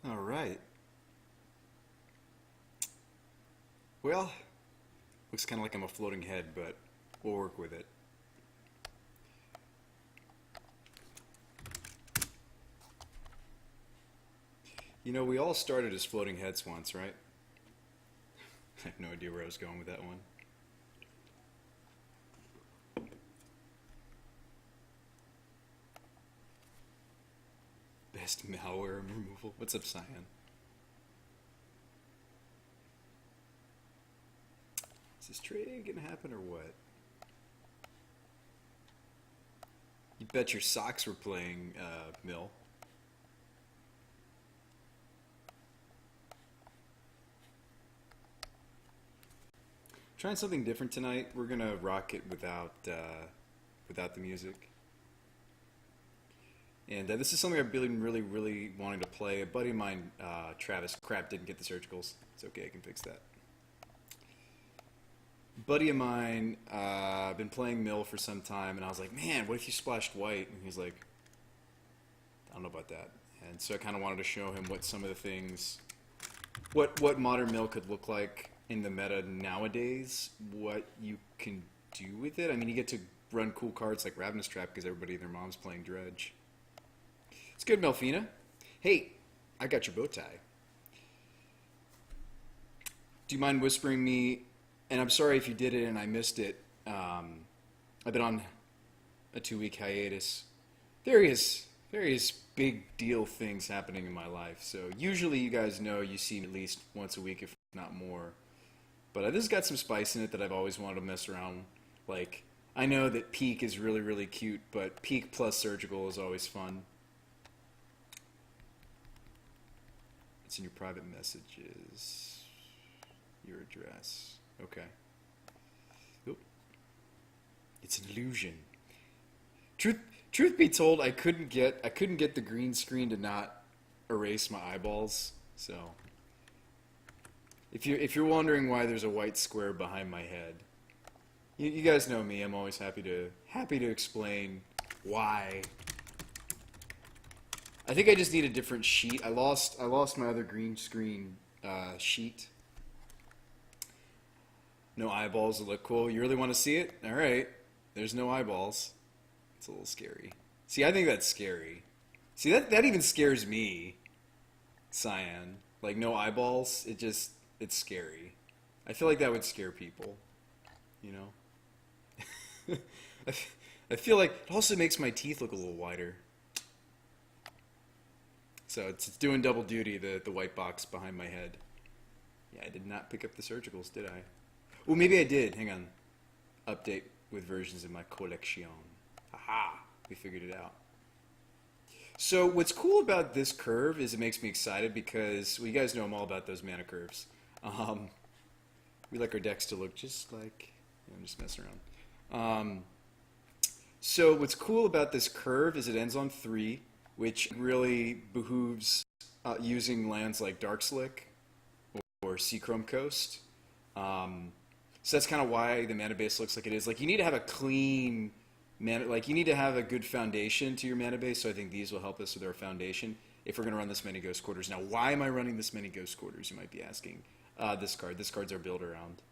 All right. Well, looks kind of like I'm a floating head, but we'll work with it. You know, we all started as floating heads once, right? I have no idea where I was going with that one. Best malware removal. What's up, Cyan? Is this trade gonna happen or what? You bet your socks were playing, Mill. Trying something different tonight. We're gonna rock it without the music. And this is something I've been really wanting to play. A buddy of mine, Travis, crap, didn't get the surgicals. It's okay, I can fix that. Buddy of mine, I've been playing Mill for some time, and I was like, man, what if you splashed white? And he's like, I don't know about that. And so I kind of wanted to show him what some of the things, what modern Mill could look like in the meta nowadays, what you can do with it. I mean, you get to run cool cards like Ravenous Trap because everybody and their mom's playing Dredge. It's good, Melfina. Hey, I got your bow tie. Do you mind whispering me? And I'm sorry if you did it and I missed it. I've been on a 2-week hiatus. Various big deal things happening in my life. So usually you guys know you see me at least once a week, if not more. But this has got some spice in it that I've always wanted to mess around. Like, I know that Peak is really cute, but Peak plus Surgical is always fun. It's in your private messages. Your address. Okay. Oop. It's an illusion. Truth be told, I couldn't get the green screen to not erase my eyeballs. So if you're wondering why there's a white square behind my head, you guys know me. I'm always happy to explain why. I think I just need a different sheet. I lost my other green screen sheet. No eyeballs that look cool. You really want to see it? All right. There's no eyeballs. It's a little scary. See, I think that's scary. See, that even scares me, Cyan. Like, no eyeballs, it's scary. I feel like that would scare people, you know? I feel like it also makes my teeth look a little wider. So it's doing double duty, the white box behind my head. Yeah, I did not pick up the surgicals, did I? Well, maybe I did. Hang on. Update with versions of my collection. Aha! We figured it out. So what's cool about this curve is it makes me excited because, well, you guys know I'm all about those mana curves. We like our decks to look just like, I'm just messing around. So what's cool about this curve is it ends on 3, which really behooves using lands like Darkslick or Seachrome Coast. So that's kind of why the mana base looks like it is. Like, you need to have a clean mana, like you need to have a good foundation to your mana base. So I think these will help us with our foundation if we're going to run this many Ghost Quarters. Now, why am I running this many Ghost Quarters? You might be asking. This card's our build around.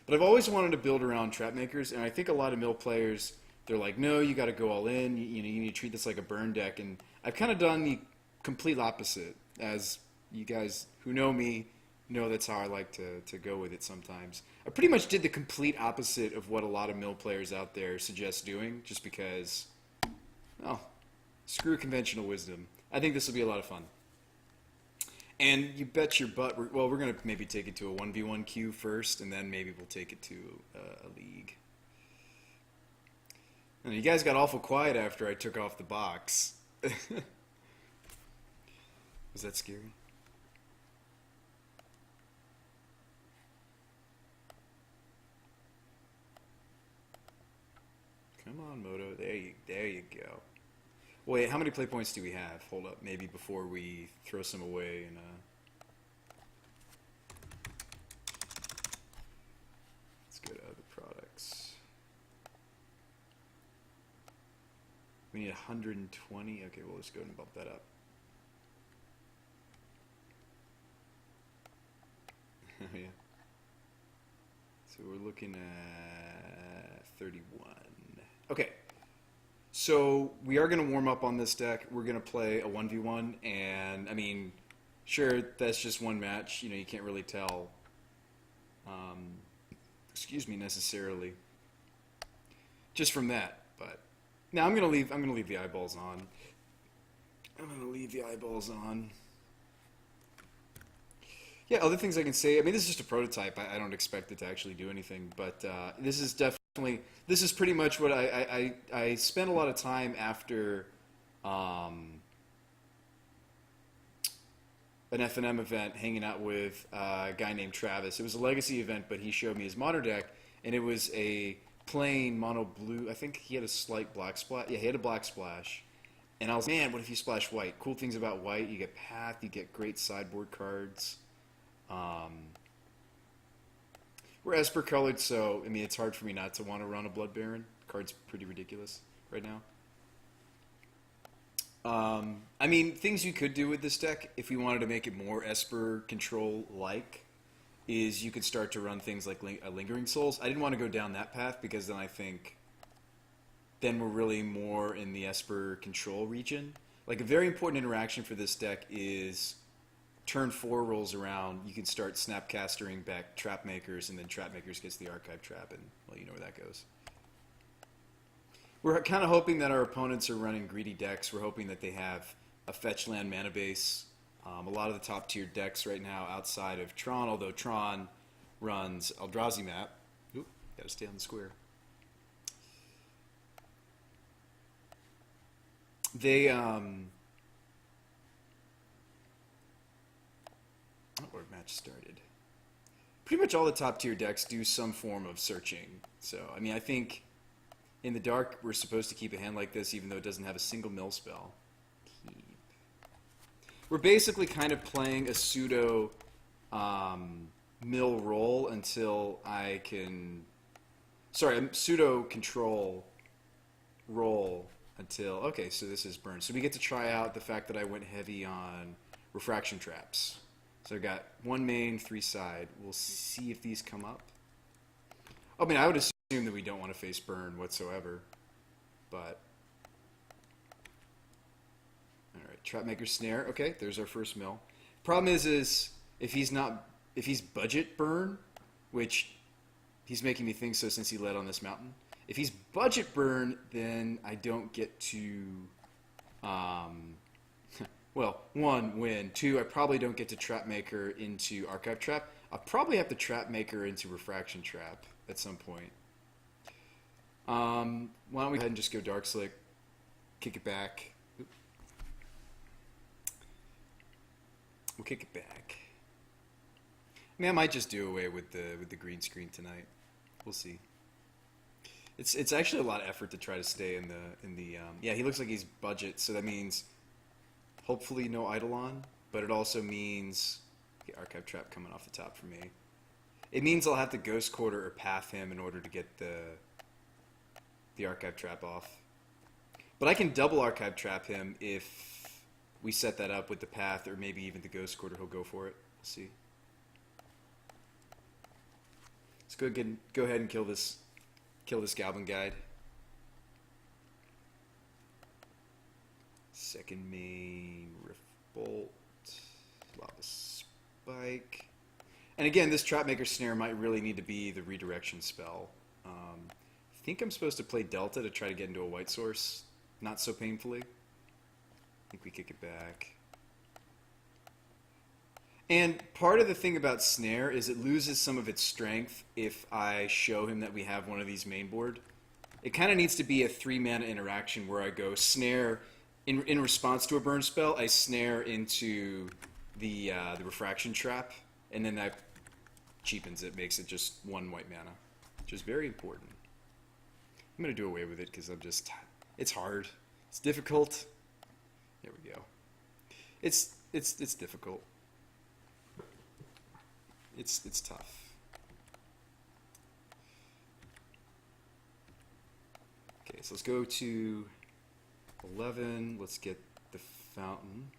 But I've always wanted to build around Trap Makers, and I think a lot of Mill players, they're like, no, you got to go all in. You know, you need to treat this like a burn deck. And I've kind of done the complete opposite. As you guys who know me know, that's how I like to go with it sometimes. I pretty much did the complete opposite of what a lot of Mill players out there suggest doing, just because, oh, screw conventional wisdom. I think this will be a lot of fun. And you bet your butt, we're going to maybe take it to a 1v1 queue first, and then maybe we'll take it to a league. And you guys got awful quiet after I took off the box. Was that scary? Come on, Moto. There you go. Wait, how many play points do we have? Hold up, maybe before we throw some away and let's go to other products. We need 120. Okay, well, let's go ahead and bump that up. Oh, yeah. So we're looking at 31. Okay. So we are going to warm up on this deck. We're going to play a 1v1, and I mean, sure, that's just one match. You know, you can't really tell. Excuse me, necessarily. Just from that, but now I'm going to leave. I'm going to leave the eyeballs on. I'm going to leave the eyeballs on. Yeah, other things I can say. I mean, this is just a prototype. I don't expect it to actually do anything, but this is definitely. This is pretty much what I spent a lot of time after an F&M event hanging out with a guy named Travis. It was a legacy event, but he showed me his modern deck, and it was a plain mono blue. I think he had a slight black splash. Yeah, he had a black splash. And I was like, man, what if you splash white? Cool things about white, you get Path, you get great sideboard cards. We're Esper colored, so I mean it's hard for me not to want to run a Blood Baron. The card's pretty ridiculous right now. I mean, things you could do with this deck if we wanted to make it more Esper control-like is you could start to run things like Lingering Souls. I didn't want to go down that path because then I think then we're really more in the Esper control region. Like a very important interaction for this deck is turn 4 rolls around, you can start Snapcastering back Trap Makers, and then Trap Makers gets the Archive Trap, and, well, you know where that goes. We're kind of hoping that our opponents are running greedy decks. We're hoping that they have a fetch land mana base. A lot of the top tier decks right now outside of Tron, although Tron runs Eldrazi map. Oop, gotta stay on the square. They, where match started. Pretty much all the top tier decks do some form of searching. So, I mean, I think in the dark we're supposed to keep a hand like this even though it doesn't have a single mill spell. Keep. We're basically kind of playing a pseudo mill roll until I can... Sorry, a pseudo control roll until... Okay, so this is burn. So we get to try out the fact that I went heavy on refraction traps. So I've got 1 main, 3 side. We'll see if these come up. I mean, I would assume that we don't want to face burn whatsoever. But... Alright, Trapmaker Snare. Okay, there's our first mill. Problem is if he's budget burn, which he's making me think so since he led on this mountain. If he's budget burn, then I don't get to... well, 1, win. 2, I probably don't get to Trap Maker into Archive Trap. I'll probably have to Trap Maker into Refraction Trap at some point. Why don't we go ahead and just go Dark Slick, kick it back. Oop. We'll kick it back. I mean, I might just do away with the green screen tonight. We'll see. It's actually a lot of effort to try to stay in the yeah, he looks like he's budget, so that means hopefully no Eidolon, but it also means the Archive Trap coming off the top for me. It means I'll have to Ghost Quarter or Path him in order to get the Archive Trap off. But I can double Archive Trap him if we set that up with the Path or maybe even the Ghost Quarter. He'll go for it. We'll see. Let's go ahead and kill this Goblin Guide. Second main, Rift Bolt, Lava Spike. And again, this Trapmaker Snare might really need to be the redirection spell. I think I'm supposed to play Delta to try to get into a white source, not so painfully. I think we kick it back. And part of the thing about Snare is it loses some of its strength if I show him that we have one of these main board. It kind of needs to be a 3-mana interaction where I go Snare... In response to a burn spell, I snare into the refraction trap, and then that cheapens it, makes it just 1 white mana, which is very important. I'm gonna do away with it because it's hard. It's difficult. There we go. It's difficult. It's tough. Okay, so let's go to 11. Let's get the fountain.